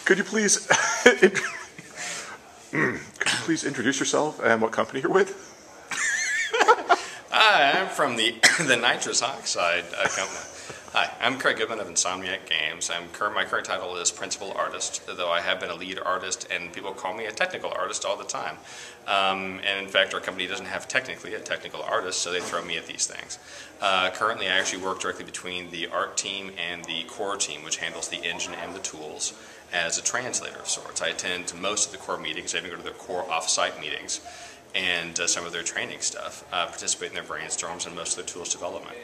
Could you please introduce yourself and what company you're with? Hi, I'm from the nitrous oxide company. Hi, I'm Craig Goodman of Insomniac Games. My current title is Principal Artist, though I have been a lead artist, and people call me a technical artist all the time. And in fact, our company doesn't have technically a technical artist, so they throw me at these things. Currently, I actually work directly between the art team and the core team, which handles the engine and the tools, as a translator of sorts. I attend most of the core meetings. I even go to their core off-site meetings and some of their training stuff, participate in their brainstorms and most of their tools development.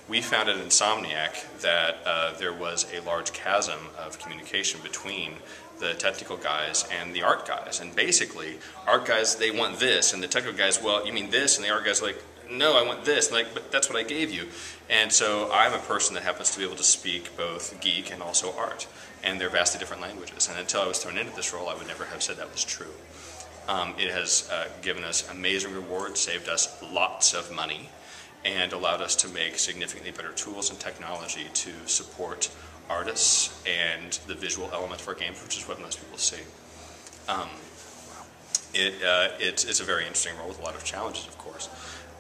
We found at Insomniac that there was a large chasm of communication between the technical guys and the art guys. And basically, art guys, they want this, and the technical guys, well, you mean this? And the art guys are like, no, I want this. And like, but that's what I gave you. And so I'm a person that happens to be able to speak both geek and also art. And they're vastly different languages. And until I was thrown into this role, I would never have said that was true. It has given us amazing rewards, saved us lots of money, and allowed us to make significantly better tools and technology to support artists and the visual element of our games, which is what most people see. It's a very interesting role with a lot of challenges, of course.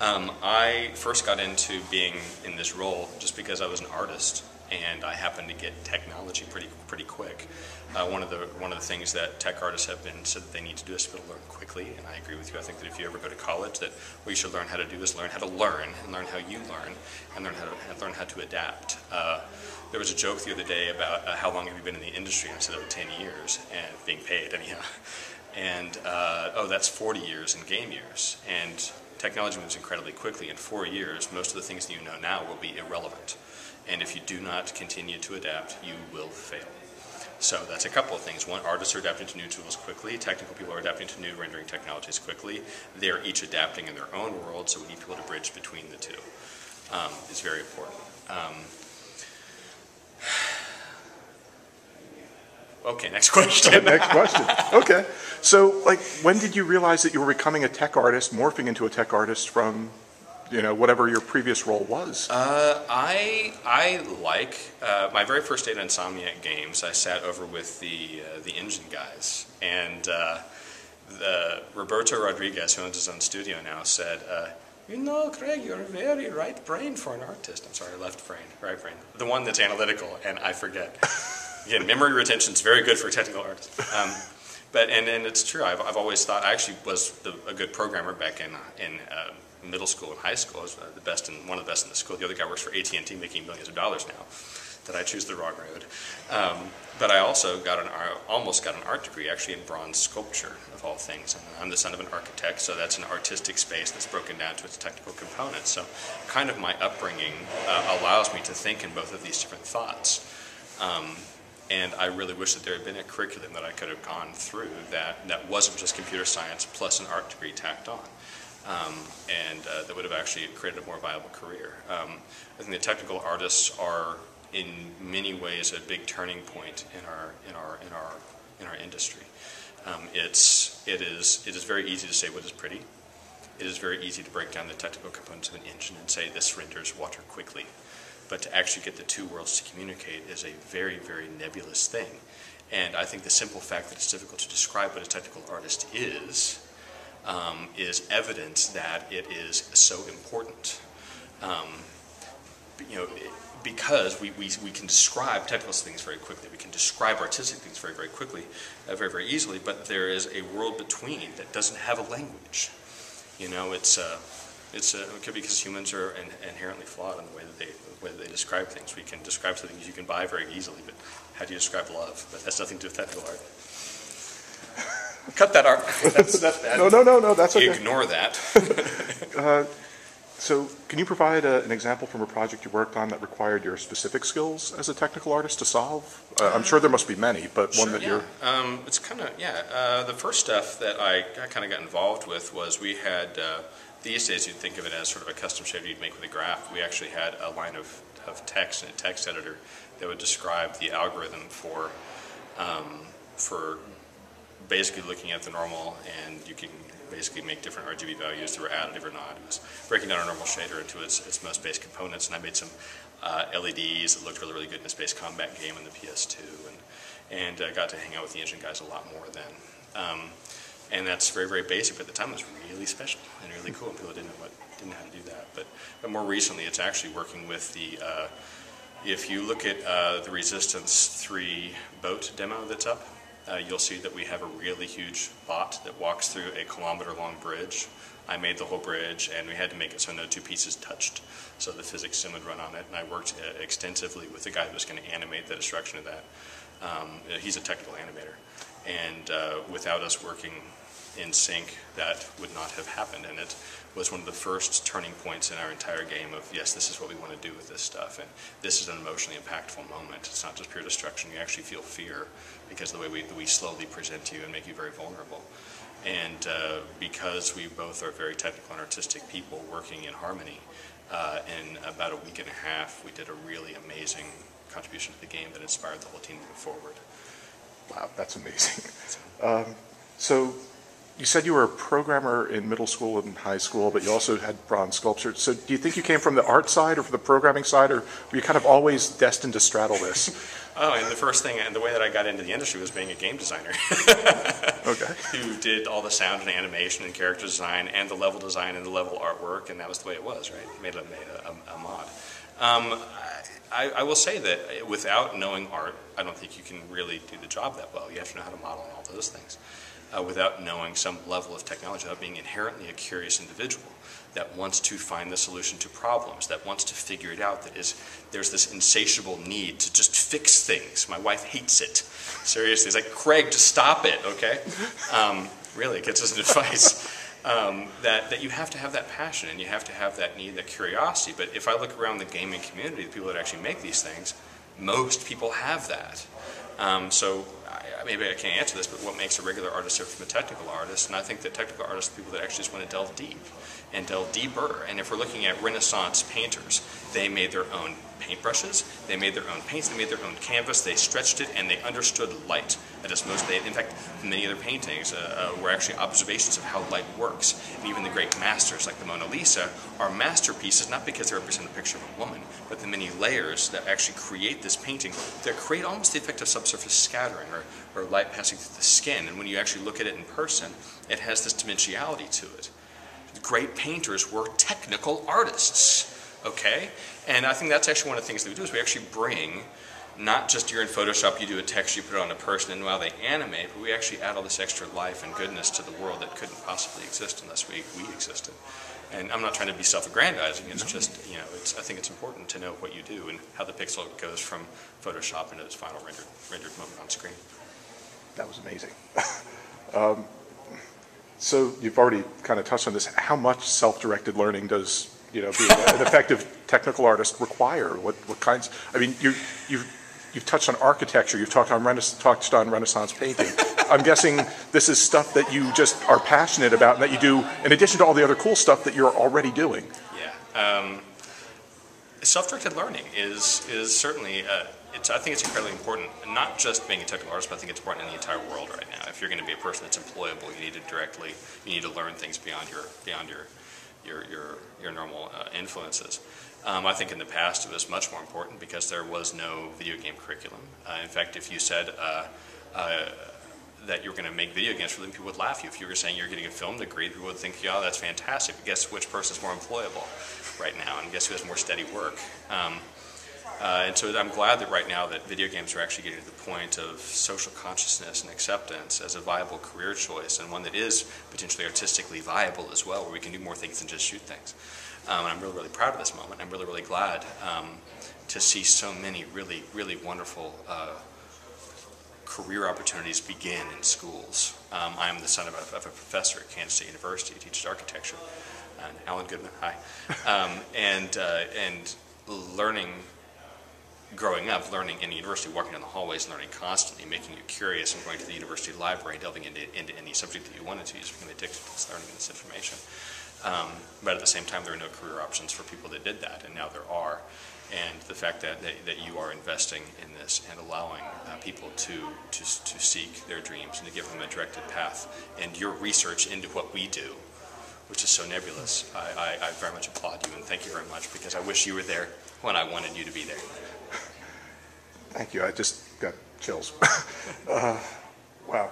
I first got into being in this role just because I was an artist, and I happened to get technology pretty quick. One of the things that tech artists have been said that they need to do is to learn quickly, and I agree with you. I think that if you ever go to college, that what you should learn how to do is learn how to learn, and learn how you learn, and learn how to adapt. There was a joke the other day about how long have you been in the industry, and I said, oh, 10 years, and being paid anyhow. And oh, that's 40 years in game years. And technology moves incredibly quickly. In 4 years, most of the things that you know now will be irrelevant. And if you do not continue to adapt, you will fail. So that's a couple of things. One, artists are adapting to new tools quickly. Technical people are adapting to new rendering technologies quickly. They're each adapting in their own world, so we need people to bridge between the two. It's very important. Okay, next question. Next question. Okay. So, like, when did you realize that you were becoming a tech artist, morphing into a tech artist from, you know, whatever your previous role was? I like my very first day at Insomniac Games. I sat over with the engine guys, and Roberto Rodriguez, who owns his own studio now, said, "You know, Craig, you're a very right brain for an artist." I'm sorry, left brain, right brain, the one that's analytical, and I forget. Again, memory retention is very good for technical artists. And it's true. I've always thought I actually was a good programmer back in middle school and high school. I was one of the best in the school. The other guy works for AT&T, making millions of dollars now. Did I choose the wrong road? But I also almost got an art degree, actually in bronze sculpture, of all things. And I'm the son of an architect, so that's an artistic space that's broken down to its technical components. So kind of my upbringing allows me to think in both of these different thoughts. And I really wish that there had been a curriculum that I could have gone through that wasn't just computer science plus an art degree tacked on. That would have actually created a more viable career. I think the technical artists are, in many ways, a big turning point in our industry. It is very easy to say what is pretty. It is very easy to break down the technical components of an engine and say this renders water quickly. But to actually get the two worlds to communicate is a very, very nebulous thing. And I think the simple fact that it's difficult to describe what a technical artist is evidence that it is so important. Because we can describe technical things very quickly, we can describe artistic things very, very quickly, very, very easily, but there is a world between that doesn't have a language. You know, it could be because humans are inherently flawed in the way that they describe things. We can describe something you can buy very easily, but how do you describe love? But that's nothing to do with technical art. Cut that art. That's bad. No, that's okay. Ignore that. So, can you provide an example from a project you worked on that required your specific skills as a technical artist to solve? I'm sure there must be many, but one that you're... It's kind of, the first stuff that I kind of got involved with was we had, these days you'd think of it as sort of a custom shader you'd make with a graph. We actually had a line of text in a text editor that would describe the algorithm for basically looking at the normal, and you can basically make different RGB values that were additive or not. It was breaking down a normal shader into its most base components, and I made some LEDs that looked really, really good in a space combat game on the PS2, and got to hang out with the engine guys a lot more then. And that's very, very basic, but at the time it was really special and really cool. People didn't know how to do that. But more recently, it's actually working with the, if you look at the Resistance 3 boat demo that's up, you'll see that we have a really huge bot that walks through a kilometer-long bridge. I made the whole bridge, and we had to make it so no two pieces touched, so the physics sim would run on it. And I worked extensively with the guy who was going to animate the destruction of that. He's a technical animator, and without us working in sync, that would not have happened. And it was one of the first turning points in our entire game of, yes, this is what we want to do with this stuff, and this is an emotionally impactful moment. It's not just pure destruction. You actually feel fear because of the way we slowly present you and make you very vulnerable. And because we both are very technical and artistic people working in harmony, in about a week and a half, we did a really amazing contribution to the game that inspired the whole team to move forward. Wow, that's amazing. So you said you were a programmer in middle school and high school, but you also had bronze sculpture. So do you think you came from the art side or from the programming side, or were you kind of always destined to straddle this? Oh, and the first thing, and the way that I got into the industry was being a game designer. Okay. Who did all the sound and animation and character design and the level design and the level artwork, and that was the way it was, right? Made a mod. I will say that without knowing art, I don't think you can really do the job that well. You have to know how to model and all those things. Without knowing some level of technology, without being inherently a curious individual that wants to find the solution to problems, that wants to figure it out, there's this insatiable need to just fix things. My wife hates it. Seriously, it's like, Craig, just stop it, okay? Really, it gets us advice. That you have to have that passion and you have to have that need, that curiosity. But if I look around the gaming community, the people that actually make these things, most people have that. So maybe I can't answer this, but what makes a regular artist different from a technical artist? And I think that technical artists are people that actually just want to delve deep and delve deeper. And if we're looking at Renaissance painters, they made their own paintbrushes, they made their own paints, they made their own canvas, they stretched it, and they understood light. In fact, many of their paintings were actually observations of how light works. And even the great masters, like the Mona Lisa, are masterpieces not because they represent a picture of a woman, but the many layers that actually create this painting that create almost the effect of subsurface scattering or light passing through the skin. And when you actually look at it in person, it has this dimensionality to it. Great painters were technical artists, okay? And I think that's actually one of the things that we do is we actually bring, not just you're in Photoshop, you do a text, you put it on a person, and while they animate, but we actually add all this extra life and goodness to the world that couldn't possibly exist unless we existed. And I'm not trying to be self-aggrandizing, it's just, I think it's important to know what you do and how the pixel goes from Photoshop into its final rendered moment on screen. That was amazing. So you've already kind of touched on this. How much self-directed learning does being an effective technical artist require? What kinds? I mean, you've touched on architecture. You've touched on Renaissance painting. I'm guessing this is stuff that you just are passionate about and that you do in addition to all the other cool stuff that you're already doing. Yeah. Self-directed learning is certainly. I think it's incredibly important, not just being a technical artist, but I think it's important in the entire world right now. If you're going to be a person that's employable, you need to learn things beyond your normal influences. I think in the past it was much more important because there was no video game curriculum. In fact, if you said that you're going to make video games for them, people would laugh at you. If you were saying you're getting a film degree, people would think, yeah, that's fantastic. But guess which person's more employable right now, and guess who has more steady work? And so I'm glad that right now that video games are actually getting to the point of social consciousness and acceptance as a viable career choice, and one that is potentially artistically viable as well, where we can do more things than just shoot things. And I'm really, really proud of this moment. I'm really, really glad to see so many really, really wonderful career opportunities begin in schools. I'm the son of a professor at Kansas State University who teaches architecture, Alan Goodman, hi. And growing up, learning in the university, walking down the hallways, learning constantly, making you curious, and going to the university library, delving into any subject that you wanted to, you just became addicted to this learning and this information. But at the same time, there were no career options for people that did that, and now there are. And the fact that you are investing in this and allowing people to seek their dreams and to give them a directed path, and your research into what we do which is so nebulous. I very much applaud you, and thank you very much, because I wish you were there when I wanted you to be there. Thank you. I just got chills. Wow.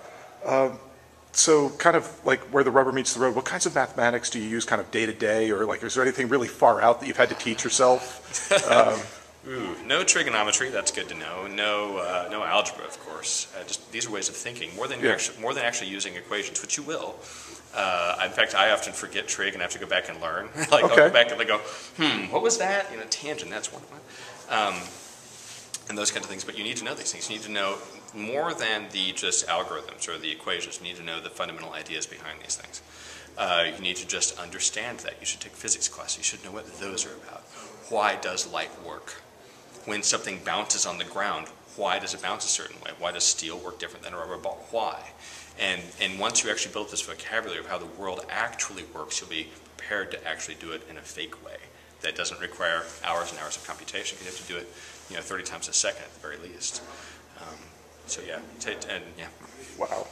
So kind of like where the rubber meets the road, what kinds of mathematics do you use kind of day to day, or like is there anything really far out that you've had to teach yourself? Ooh, no trigonometry. That's good to know. No algebra, of course. Just these are ways of thinking more than actually using equations, which you will. In fact, I often forget trig and have to go back and learn. Like I'll go back and go, what was that? You know, tangent. That's one. And those kinds of things. But you need to know these things. You need to know more than the just algorithms or the equations. You need to know the fundamental ideas behind these things. You need to just understand that. You should take physics class. You should know what those are about. Why does light work? When something bounces on the ground, why does it bounce a certain way? Why does steel work different than a rubber ball? Why? And once you actually build this vocabulary of how the world actually works, you'll be prepared to actually do it in a fake way that doesn't require hours and hours of computation, because you have to do it, 30 times a second at the very least. So yeah, Wow.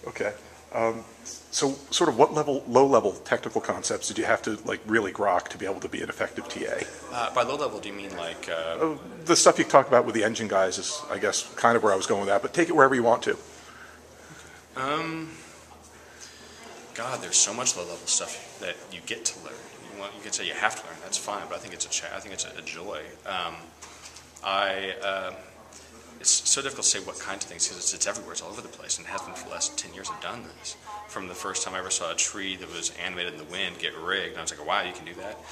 Okay. So sort of what low-level technical concepts did you have to like really grok to be able to be an effective TA? By low level, do you mean like? The stuff you talked about with the engine guys is, I guess, kind of where I was going with that, but take it wherever you want to. God, there's so much low-level stuff that you get to learn. You can say you have to learn. That's fine, but I think it's a joy. It's so difficult to say what kinds of things, because it's everywhere. It's all over the place, and it has been for the last 10 years I've done this. From the first time I ever saw a tree that was animated in the wind get rigged, and I was like, wow, you can do that.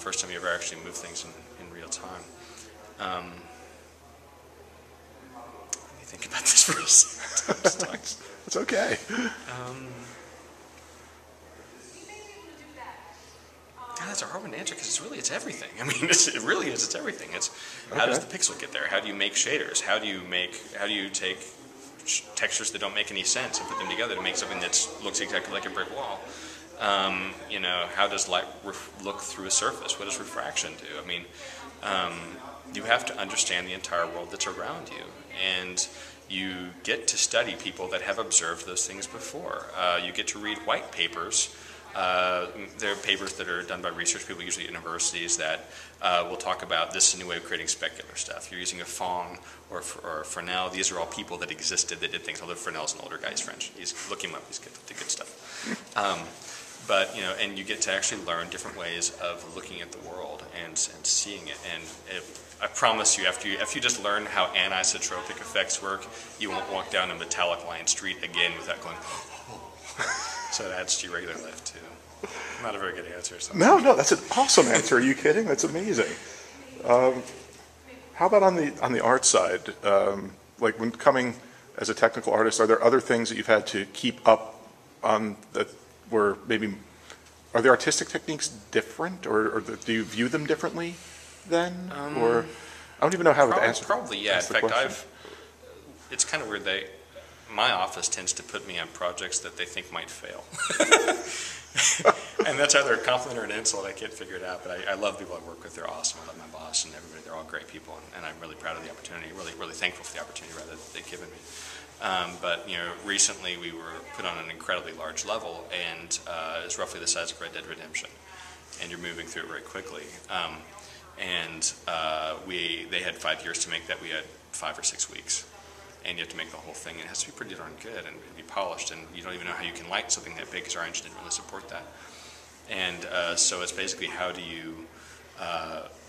First time you ever actually move things in real time. Let me think about this for a second. It's okay. God, that's a hard one to answer, because it's everything. I mean, it really is. It's everything. It's how does the pixel get there? How do you make shaders? How do you take textures that don't make any sense and put them together to make something that looks exactly like a brick wall? How does light look through a surface? What does refraction do? I mean, you have to understand the entire world that's around you, and you get to study people that have observed those things before. You get to read white papers. There are papers that are done by research people, usually at universities, that will talk about this is a new way of creating specular stuff. You're using a Fong or Fresnel. These are all people that existed that did things. Although Fresnel's an older guy, he's French. Look him up. He's good. The good stuff. But and you get to actually learn different ways of looking at the world and seeing it. And I promise you, after you just learn how anisotropic effects work, you won't walk down a metallic line street again without going. So it adds to your regular life too. Not a very good answer. No, that's an awesome answer. Are you kidding? That's amazing. How about on the art side? Like when coming as a technical artist, are there other things that you've had to keep up on that were maybe? Are the artistic techniques different, or do you view them differently then? Or I don't even know how to answer. Probably, yeah. In fact, it's kind of weird. My office tends to put me on projects that they think might fail. And that's either a compliment or an insult. I can't figure it out. But I love people I work with. They're awesome. I love my boss and everybody. They're all great people. And I'm really proud of the opportunity, really thankful for the opportunity rather that they've given me. But recently we were put on an incredibly large level, and it's roughly the size of Red Dead Redemption. And you're moving through it very quickly. They had 5 years to make that. We had 5 or 6 weeks. And you have to make the whole thing. It has to be pretty darn good and be polished, and you don't even know how you can light something that big, because our engine didn't really support that. And so it's basically how do you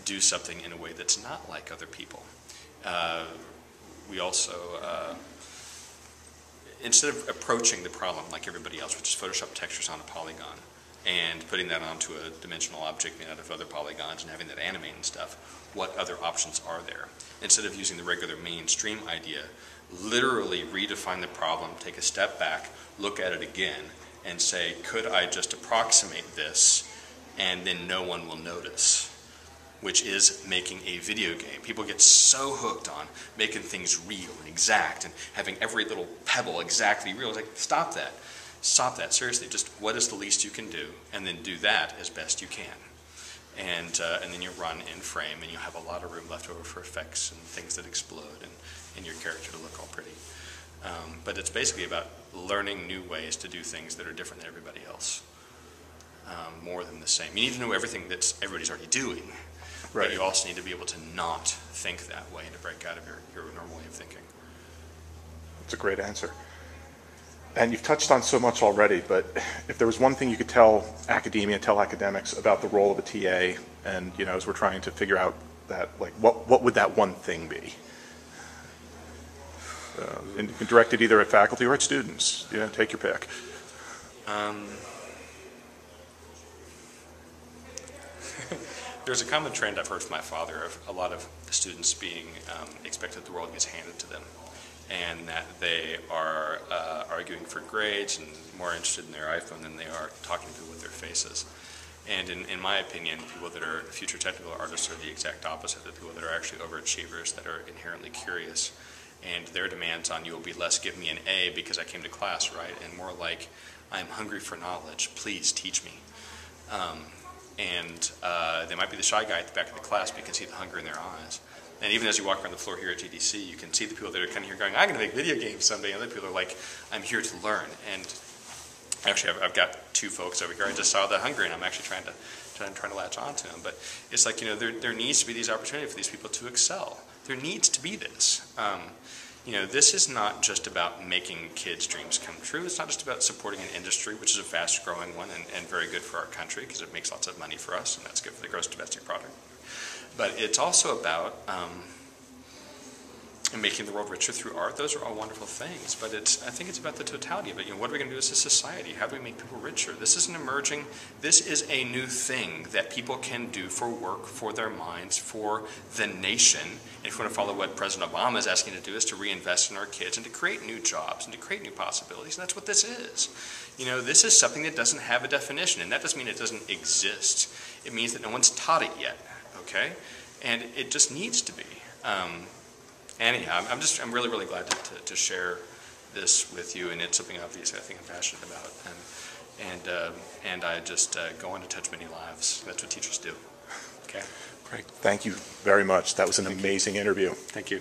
do something in a way that's not like other people. We also, instead of approaching the problem like everybody else, which is Photoshop textures on a polygon and putting that onto a dimensional object made out of other polygons and having that animate and stuff, what other options are there? Instead of using the regular mainstream idea, literally redefine the problem, take a step back, look at it again, and say, could I just approximate this and then no one will notice? Which is making a video game. People get so hooked on making things real and exact and having every little pebble exactly real. It's like, stop that. Stop that. Seriously, just what is the least you can do, and then do that as best you can. And then you run in frame, and you have a lot of room left over for effects and things that explode, and your character to look all pretty. But it's basically about learning new ways to do things that are different than everybody else. more than the same. You need to know everything that everybody's already doing, Right. but you also need to be able to not think that way and to break out of your normal way of thinking. It's a great answer. And you've touched on so much already, but if there was one thing you could tell academia, tell academics about the role of a TA, and as we're trying to figure out that, like, what would that one thing be? And you can direct it either at faculty or at students. Take your pick. There's a common trend I've heard from my father of a lot of the students being expected the world gets handed to them, and that they are arguing for grades and more interested in their iPhone than they are talking to people with their faces. And in my opinion, people that are future technical artists are the exact opposite. The people that are actually overachievers, that are inherently curious, and their demands on you will be less give me an A because I came to class, right? And more like, I'm hungry for knowledge, please teach me. They might be the shy guy at the back of the class, but you can see the hunger in their eyes. And even as you walk around the floor here at GDC, you can see the people that are kind of here going, I'm going to make video games someday. And other people are like, I'm here to learn. And actually, I've got two folks over here. I just saw the hunger, and I'm actually trying to latch on to them. But it's like, there needs to be these opportunities for these people to excel. There needs to be this. This is not just about making kids' dreams come true. It's not just about supporting an industry, which is a fast-growing one and very good for our country because it makes lots of money for us, and that's good for the gross domestic product. But it's also about making the world richer through art. Those are all wonderful things, but I think it's about the totality of it. What are we going to do as a society? How do we make people richer? This is a new thing that people can do for work, for their minds, for the nation. And if we want to follow what President Obama is asking to do, is to reinvest in our kids and to create new jobs and to create new possibilities. And that's what this is. This is something that doesn't have a definition, and that doesn't mean it doesn't exist. It means that no one's taught it yet, okay? And it just needs to be. Anyhow, I'm really, really glad to share this with you, and it's something obviously I think I'm passionate about, and I just go on to touch many lives. That's what teachers do. Okay. Great. Thank you very much. That was an amazing interview. Thank you.